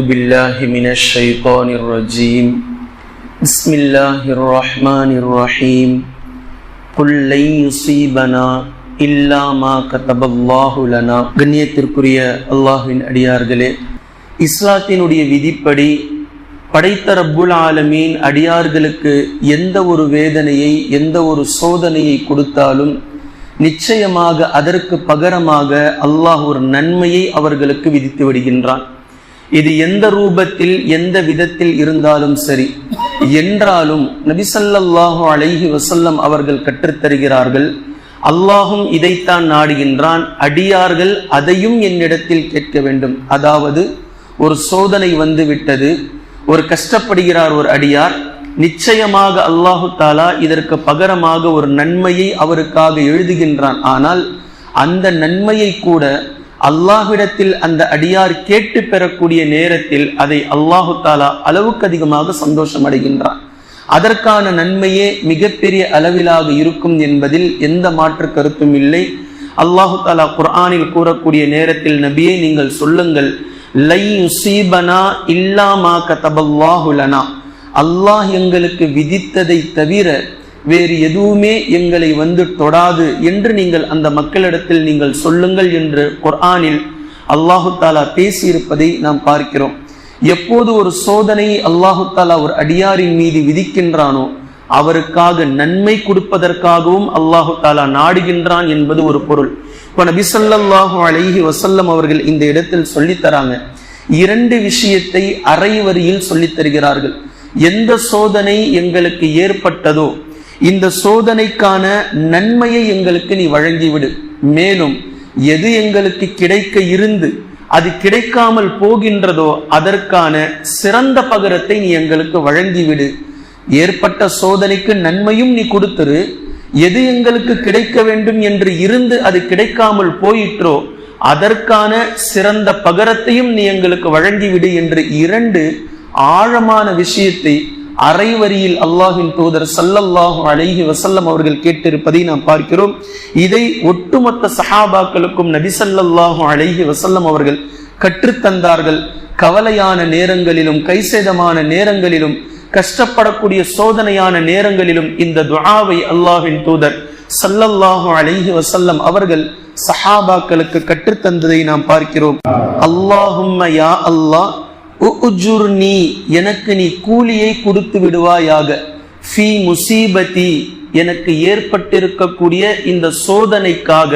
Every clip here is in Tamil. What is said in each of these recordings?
أعوذ بالله من الشيطان الرجيم بسم الله الرحمن الرحيم قل لن يصيبنا إلا ما كتب الله لنا. கண்ணியத்திற்குரிய அல்லாஹ்வின் அடியார்களே, இஸ்லாத்தினுடைய விதிப்படி படைத்த ரப்புல் ஆலமீன் அடியார்களுக்கு எந்த ஒரு வேதனையை எந்த ஒரு சோதனையை கொடுத்தாலும் நிச்சயமாக அதற்கு பகரமாக அல்லாஹ் ஒரு நன்மையை அவர்களுக்கு விதித்து விடுகின்றான். இது எந்த ரூபத்தில் எந்த விதத்தில் இருந்தாலும் சரி. என்றாலும் நபி ஸல்லல்லாஹு அலைஹி வஸல்லம் அவர்கள் கற்றுத்தருகிறார்கள், அல்லாஹும் இதைத்தான் நாடுகின்றான், அடியார்கள் அதையும் என்னிடத்தில் கேட்க வேண்டும். அதாவது ஒரு சோதனை வந்து விட்டது, ஒரு கஷ்டப்படுகிறார் ஒரு அடியார், நிச்சயமாக அல்லாஹு தாலா இதற்கு பகரமாக ஒரு நன்மையை அவருக்காக எழுதுகின்றான். ஆனால் அந்த நன்மையை கூட அல்லாஹ்விடத்தில் அந்த அடியார் கேட்டு பெறக்கூடிய நேரத்தில் அதை அல்லாஹு தாலா அளவுக்கு அதிகமாக சந்தோஷம் அடைகின்றான். அதற்கான நன்மையே மிகப்பெரிய அளவிலாக இருக்கும் என்பதில் எந்த மாற்று கருத்தும் இல்லை. அல்லாஹு தாலா குர்ஆனில் கூறக்கூடிய நேரத்தில், நபியே நீங்கள் சொல்லுங்கள், லை யுஸீபனா இல்லா மா கதபல்லாஹு லனா, அல்லாஹ் எங்களுக்கு விதித்ததை தவிர வேறு எதுவுமே எங்களை வந்து தொடாது என்று நீங்கள் அந்த மக்களிடத்தில் நீங்கள் சொல்லுங்கள் என்று குர்ஆனில் அல்லாஹு தாலா பேசியிருப்பதை நாம் பார்க்கிறோம். எப்போது ஒரு சோதனையை அல்லாஹு தாலா ஒரு அடியாரின் மீது விதிக்கின்றானோ அவருக்காக நன்மை கொடுப்பதற்காகவும் அல்லாஹு தாலா நாடுகின்றான் என்பது ஒரு பொருள். இப்போ நபி ஸல்லல்லாஹு அலைஹி வஸல்லம் அவர்கள் இந்த இடத்தில் சொல்லித்தராங்க. இரண்டு விஷயத்தை அரை வரியில் சொல்லித் தருகிறார்கள். எந்த சோதனை எங்களுக்கு ஏற்பட்டதோ இந்த சோதனைக்கான நன்மையை எங்களுக்கு நீ வழங்கிவிடு. மேலும் எது எங்களுக்கு கிடைக்க இருந்து அது கிடைக்காமல் போகின்றதோ அதற்கான சிறந்த பகரத்தை நீ எங்களுக்கு வழங்கிவிடு. ஏற்பட்ட சோதனைக்கு நன்மையும் நீ கொடுத்துரு, எது எங்களுக்கு கிடைக்க வேண்டும் என்று இருந்து அது கிடைக்காமல் போயிற்றோ அதற்கான சிறந்த பகரத்தையும் நீ எங்களுக்கு வழங்கிவிடு என்று இரண்டு ஆழமான விஷயத்தை அரை வரியில் அல்லாஹ்வின் தூதர் ஸல்லல்லாஹு அலைஹி வஸல்லம் அவர்கள் கேட்டிருப்பதை நாம் பார்க்கிறோம். இதை ஒட்டுமொத்த சஹாபாக்களுக்கும் நபி ஸல்லல்லாஹு அலைஹி வஸல்லம் அவர்கள் கற்றுத்தந்தார்கள். கவலையான நேரங்களிலும் கைசேதமான நேரங்களிலும் கஷ்டப்படக்கூடிய சோதனையான நேரங்களிலும் இந்த துஆவை அல்லாஹ்வின் தூதர் ஸல்லல்லாஹு அலைஹி வஸல்லம் அவர்கள் சஹாபாக்களுக்கு கற்றுத்தந்ததை நாம் பார்க்கிறோம். அல்லாஹும்ம யா அல்லாஹ் உஜுர்னி, எனக்கு நீ கூலியை கொடுத்து விடுவாயாக, ஃபீ முசீபதி, எனக்கு ஏற்பட்டிருக்கக்கூடிய இந்த சோதனைக்காக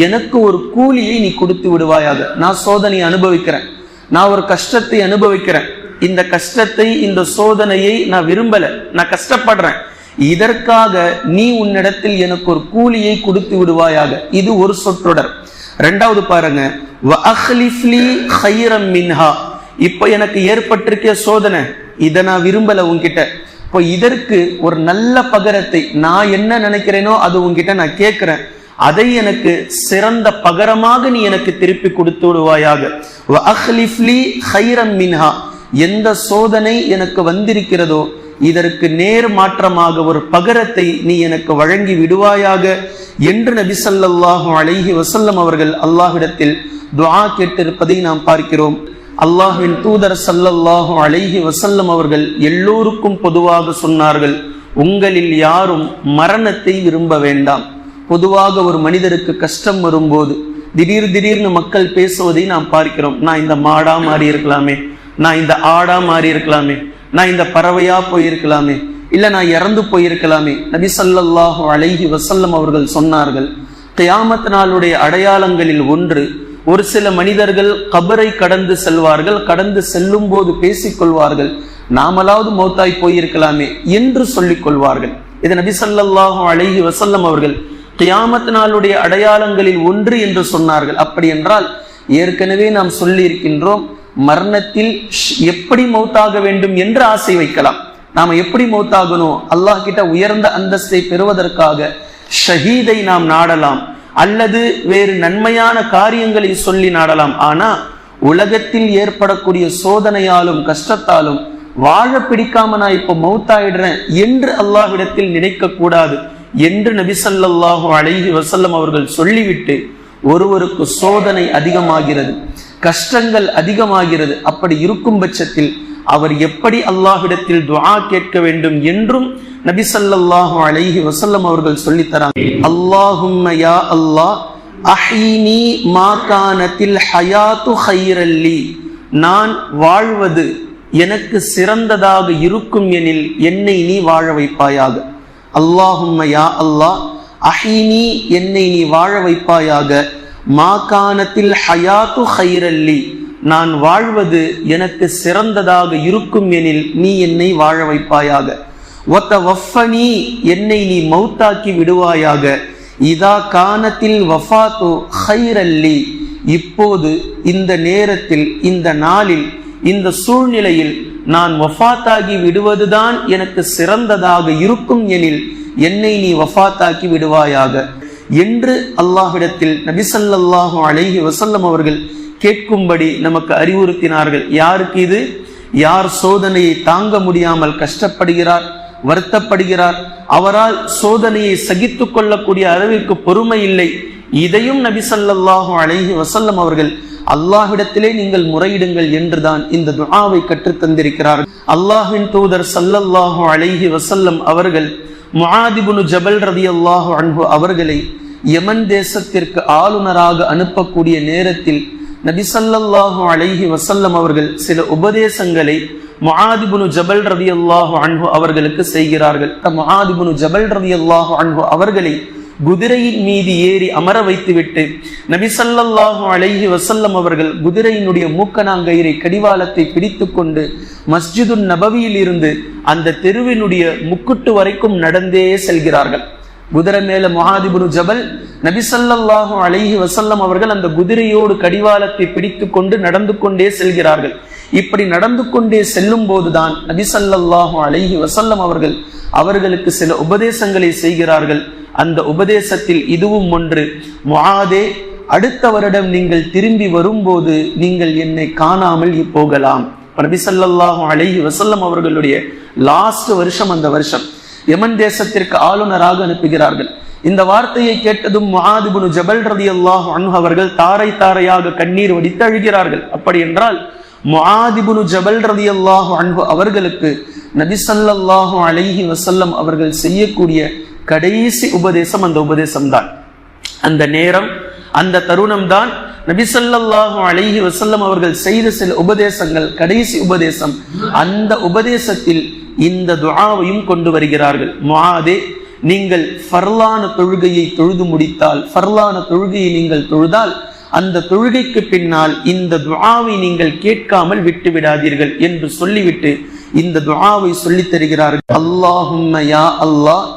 எனக்கு ஒரு கூலியை நீ கொடுத்து விடுவாயாக. நான் சோதனையை அனுபவிக்கிறேன், நான் ஒரு கஷ்டத்தை அனுபவிக்கிறேன், இந்த கஷ்டத்தை இந்த சோதனையை நான் விரும்பல, நான் கஷ்டப்படுறேன், இதற்காக நீ உன்னிடத்தில் எனக்கு ஒரு கூலியை கொடுத்து விடுவாயாக. இது ஒரு சொற்றொடர். ரெண்டாவது பாருங்க, வ அக்லிஃப்லி கைரம் மின்ஹா, இப்ப எனக்கு ஏற்பட்டிருக்க சோதனை இதை நான் விரும்பல உன்கிட்ட, இப்போ இதற்கு ஒரு நல்ல பகரத்தை நான் என்ன நினைக்கிறேனோ அது உன்கிட்ட நான் கேட்கிறேன், அதை எனக்கு சிறந்த பகரமாக நீ எனக்கு திருப்பி கொடுத்து விடுவாயாக. வ அக்லிஃப்லி கைரம் மின்ஹா, எந்த சோதனை எனக்கு வந்திருக்கிறதோ இதற்கு நேர் மாற்றமாக ஒரு பகரத்தை நீ எனக்கு வழங்கி விடுவாயாக என்று நபி ஸல்லல்லாஹு அலைஹி வஸல்லம் அவர்கள் அல்லாஹ்விடத்தில் துஆ கேட்டிருப்பதை நாம் பார்க்கிறோம். அல்லாஹ்வின் தூதர் ஸல்லல்லாஹு அலைஹி வஸல்லம் அவர்கள் எல்லோருக்கும் பொதுவாக சொன்னார்கள், உங்களில் யாரும் மரணத்தை விரும்ப வேண்டாம். பொதுவாக ஒரு மனிதருக்கு கஷ்டம் வரும்போது திடீர்னு மக்கள் பேசுவதை நாம் பார்க்கிறோம். நான் இந்த மாடா மாறி இருக்கலாமே, நான் இந்த ஆடா மாறி இருக்கலாமே, நான் இந்த பறவையா போயிருக்கலாமே, இல்ல நான் இறந்து போயிருக்கலாமே. நபி ஸல்லல்லாஹு அலைஹி வஸல்லம் அவர்கள் சொன்னார்கள், கியாமத் நாளுடைய அடையாளங்களில் ஒன்று, ஒரு சில மனிதர்கள் கபரை கடந்து செல்வார்கள், கடந்து செல்லும் போது பேசிக்கொள்வார்கள், நாமளாவது மௌத்தாய் போயிருக்கலாமே என்று சொல்லிக் கொள்வார்கள். இது நபி ஸல்லல்லாஹு அலைஹி வஸல்லம் அவர்கள் கியாமத் நாளுடைய அடையாளங்களில் ஒன்று என்று சொன்னார்கள். அப்படி என்றால் ஏற்கனவே நாம் சொல்லி இருக்கின்றோம், மரணத்தில் எப்படி மௌத்தாக வேண்டும் என்று ஆசை வைக்கலாம். நாம எப்படி மௌத்தாகணும், அல்லாஹ் கிட்ட உயர்ந்த அந்தஸ்தை பெறுவதற்காக ஷஹீதை நாம் நாடலாம், அல்லது வேறு நன்மையான காரியங்களை சொல்லி நாடலாம். ஆனா உலகத்தில் ஏற்படக்கூடிய சோதனையாலும் கஷ்டத்தாலும் வாழ பிடிக்காம நான் இப்போ மௌத்தாயிடுறேன் என்று அல்லாஹ்விடத்தில் நினைக்க கூடாது என்று நபி ஸல்லல்லாஹு அலைஹி வஸல்லம் அவர்கள் சொல்லிவிட்டு, ஒருவருக்கு சோதனை அதிகமாகிறது, கஷ்டங்கள் அதிகமாகிறது. அப்படி இருக்கும் பட்சத்தில் அவர் எப்படி அல்லாஹ்விடத்தில் துஆ கேட்க வேண்டும் என்றும் நபி ஸல்லல்லாஹு அலைஹி வஸல்லம் அவர்கள் சொல்லி தராங்க. அல்லாஹும்ம யா அல்லாஹ் அஹ்யினி மா கானத்தில் ஹயாத்து கைரல்லி, நான் வாழ்வது எனக்கு சிறந்ததாக இருக்கும் எனில் என்னை நீ வாழ வைப்பாயாக. அல்லாஹும்ம யா அல்லாஹ் அஹ்யினி, என்னை நீ வாழ வைப்பாயாக. மா கானத்தில் ஹயாத்து கைரல்லி, நான் வாழ்வது எனக்கு சிறந்ததாக இருக்கும் எனில் நீ என்னை வாழ வைப்பாயாக. வத்தவஃபனி, என்னை நீ மௌத்தாக்கி விடுவாயாக. இதா கானத்தில் வஃபாத்து கைரல்லி, இப்போது இந்த நேரத்தில், இந்த நாளில், இந்த சூழ்நிலையில் நான் வஃபாத்தாகி விடுவதுதான் எனக்கு சிறந்ததாக இருக்கும் எனில் என்னை நீ வஃபாத்தாக்கி விடுவாயாக என்று அல்லாஹ்விடத்தில் நபி ஸல்லல்லாஹு அலைஹி வஸல்லம் அவர்கள் கேட்கும்படி நமக்கு அறிவுறுத்தினார்கள். யாருக்கு இது? யார் சோதனையை தாங்க முடியாமல் கஷ்டப்படுகிறார், வருத்தப்படுகிறார், அவரால் சோதனையை சகித்து கொள்ளக்கூடிய அளவிற்கு பொறுமை இல்லை, இதையும் நபி ஸல்லல்லாஹு அலைஹி வஸல்லம் அவர்கள் அல்லாஹ்விடத்திலே நீங்கள் முறையிடுங்கள் என்றுதான் இந்த துஆவை கற்றுத் தந்திருக்கிறார்கள். அல்லாஹ்வின் தூதர் ஸல்லல்லாஹு அலைஹி வஸல்லம் அவர்கள் முஆத் இப்னு ஜபல் ரலியல்லாஹு அன்ஹு அவர்களை யமன் தேசத்திற்கு ஆளுநராக அனுப்பக்கூடிய நேரத்தில் நபி ஸல்லல்லாஹு அலைஹி வஸல்லம் அவர்கள் சில உபதேசங்களை முஆத் இப்னு ஜபல் ரலியல்லாஹு அன்ஹு அவர்களுக்கு செய்கிறார்கள். முஆத் இப்னு ஜபல் ரலியல்லாஹு அன்ஹு அவர்களை குதிரையின் மீது ஏறி அமர வைத்துவிட்டு நபி ஸல்லல்லாஹு அலைஹி வஸல்லம் அவர்கள் குதிரையினுடைய மூக்கணாங்கயிறை கடிவாளத்தை பிடித்து கொண்டு மஸ்ஜிது நபவியில் இருந்து அந்த தெருவினுடைய முக்குட்டு வரைக்கும் நடந்தே செல்கிறார்கள். குதிரை மேல முஆத் இப்னு ஜபல், நபி ஸல்லல்லாஹு அலைஹி வஸல்லம் அவர்கள் அந்த குதிரையோடு கடிவாளத்தை பிடித்து கொண்டு நடந்து கொண்டே செல்கிறார்கள். இப்படி நடந்து கொண்டே செல்லும் போதுதான் நபி ஸல்லல்லாஹு அலைஹி வஸல்லம் அவர்கள் அவர்களுக்கு சில உபதேசங்களை செய்கிறார்கள். அந்த உபதேசத்தில் இதுவும் ஒன்று. முஆதே, அடுத்த வருடம் நீங்கள் திரும்பி வரும்போது நீங்கள் என்னை காணாமல் போகலாம். நபி ஸல்லல்லாஹு அலைஹி வஸல்லம் அவர்களுடைய லாஸ்ட் வருஷம், அந்த வருஷம் யமன் தேசத்திற்கு ஆளுநராக அனுப்புகிறார்கள். இந்த வார்த்தையை கேட்டதும் முஆத் இப்னு ஜபல் ரலியல்லாஹு அன்ஹு அவர்கள் தாரை தாரையாக கண்ணீர் வடித்து அழுகிறார்கள். அப்படி என்றால் முஆத் இப்னு ஜபல் ரலியல்லாஹு அன்ஹு அவர்களுக்கு நபி ஸல்லல்லாஹு அலைஹி வஸல்லம் அவர்கள் செய்யக்கூடிய கடைசி உபதேசம் அந்த உபதேசம் தான். அந்த நேரம், அந்த தருணம் தான் நபி ஸல்லல்லாஹு அலைஹி வஸல்லம் அவர்கள் செய்த சில உபதேசங்கள், கடைசி உபதேசம். அந்த உபதேசத்தில் இந்த துஆவையும் கொண்டு வருகிறார்கள். முஆதே, நீங்கள் ஃபர்லான தொழுகையை தொழுது முடித்தால், ஃபர்லான தொழுகையை நீங்கள் தொழுதால், அந்த தொழுகைக்கு பின்னால் இந்த துஆவை நீங்கள் கேட்காமல் விட்டு விடாதீர்கள் என்று சொல்லிவிட்டு இந்த துஆவை சொல்லித் தருகிறார்கள். அல்லாஹும்ம யா அல்லாஹ்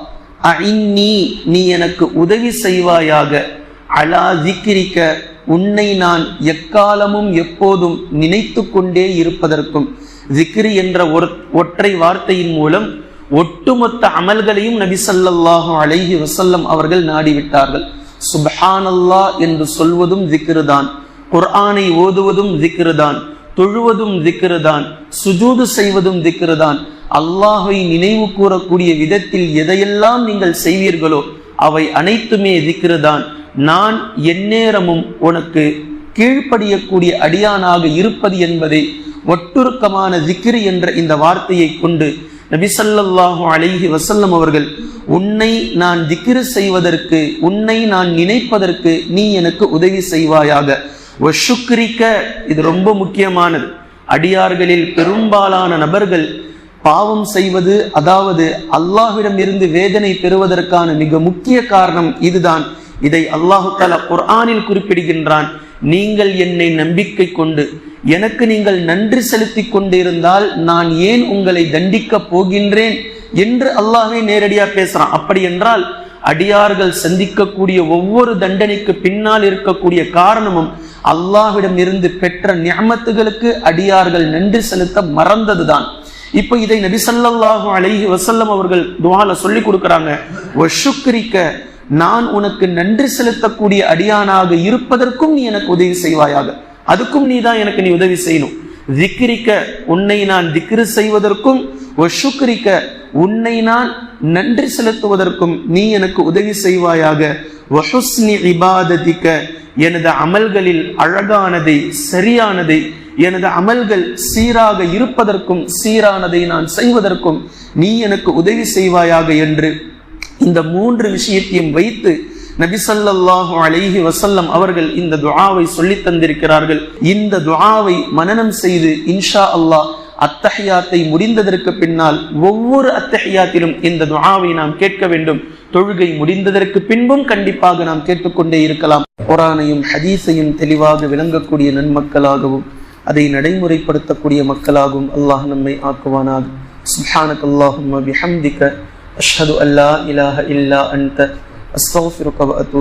அஇன்னி, நீ எனக்கு உதவி செய்வாயாக. அலா ஸிக்ரிக, உன்னை நான் எக்காலமும் எப்போதும் நினைத்து கொண்டே இருப்பதற்கும். ஸிக்ரி என்ற ஒற்றை வார்த்தையின் மூலம் ஒட்டுமொத்த அமல்களையும் நபி ஸல்லல்லாஹு அலைஹி வஸல்லம் அவர்கள் நாடிவிட்டார்கள். சுப்ஹானல்லாஹ் என்று சொல்வதும் ஸிக்ரு தான், குர்ஆனை ஓதுவதும் ஸிக்ரு தான், தொழுவதும் ஸிக்ரு தான், சுஜூது செய்வதும் ஸிக்ரு தான். அல்லாஹ்வை நினைவு கூறக்கூடிய விதத்தில் எதையெல்லாம் நீங்கள் செய்வீர்களோ அவை அனைத்துமே ஸிக்ரு தான். நான் எந்நேரமும் உனக்கு கீழ்ப்படியக்கூடிய அடியானாக இருப்பது என்பதை ஒட்டுருக்கமான ஸிக்ரு என்ற இந்த வார்த்தையை கொண்டு நபி ஸல்லல்லாஹு அலைஹி வஸல்லம் அவர்கள் உன்னை நான் ஸிக்ரு செய்வதற்கு, உன்னை நான் நினைப்பதற்கு நீ எனக்கு உதவி செய்வாயாக. வஷுக்ரிக, இது ரொம்ப முக்கியமானது. அடியார்களில் பெரும்பாலான நபர்கள் பாவம் செய்வது, அதாவது அல்லாஹ்விடம் இருந்து வேதனை பெறுவதற்கான மிக முக்கிய காரணம் இதுதான். இதை அல்லாஹு தஆலா குர்ஆனில் குறிப்பிடுகின்றான். நீங்கள் என்னை நம்பிக்கை கொண்டு எனக்கு நீங்கள் நன்றி செலுத்தி கொண்டிருந்தால் நான் ஏன் உங்களை தண்டிக்க போகின்றேன் என்று அல்லாஹ்வே நேரடியாக பேசுறான். அப்படி என்றால் அடியார்கள் சந்திக்கக்கூடிய ஒவ்வொரு தண்டனைக்கு பின்னால் இருக்கக்கூடிய காரணமும் அல்லாஹ்விடம் இருந்து பெற்ற நிஅமத்துகளுக்கு அடியார்கள் நன்றி செலுத்த மறந்ததுதான். இப்போ இதை நபி ஸல்லல்லாஹு அலைஹி வஸல்லம் அவர்கள் துஆல சொல்லி கொடுக்கறாங்க. வஷுக்ரிக, நான் உனக்கு நன்றி செலுத்தக்கூடிய அடியானாக இருப்பதற்கும் நீ எனக்கு உதவி செய்வாயாக. அதுக்கும் நீ தான் எனக்கு நீ உதவி செய்யணும். ஸிக்ரிக, உன்னை நான் திக்ரு செய்வதற்கும், வஷுக்ரிக, உன்னை நான் நன்றி செலுத்துவதற்கும் நீ எனக்கு உதவி செய்வாயாக. வஹுஸ்னி இபாததிக, எனது அமல்களில் அழகானதை, சரியானதை, எனது அமல்கள் சீராக இருப்பதற்கும் சீரானதை நான் செய்வதற்கும் நீ எனக்கு உதவி செய்வாயாக என்று இந்த 3 விஷயத்தையும் வைத்து நபி ஸல்லல்லாஹு அலைஹி வஸல்லம் அவர்கள் இந்த துஆவை சொல்லி தந்திருக்கிறார்கள். இந்த துஆவை மனனம் செய்து இன்ஷா அல்லாஹ் அத்தஹியாத்தை முடிந்ததற்கு பின்னால் ஒவ்வொரு அத்தஹியாத்திலும் இந்த துஆவை நாம் கேட்க வேண்டும். தொழுகை முடிந்ததற்கு பின்பும் கண்டிப்பாக நாம் கேட்டுக்கொண்டே இருக்கலாம். குர்ஆனையும் ஹதீஸையும் தெளிவாக விளங்கக்கூடிய நன்மக்களாகவும் அதை நடைமுறைப்படுத்தக்கூடிய மக்களாகவும் அல்லாஹ் நம்மை ஆக்குவானாக. சுப்ஹானக்கல்லாஹும்ம பிஹம்திக அஷ்ஹது அல்லா இலாஹ இல்லா அன்த அஸ்தக்ஃபிருக வ அத்தூபு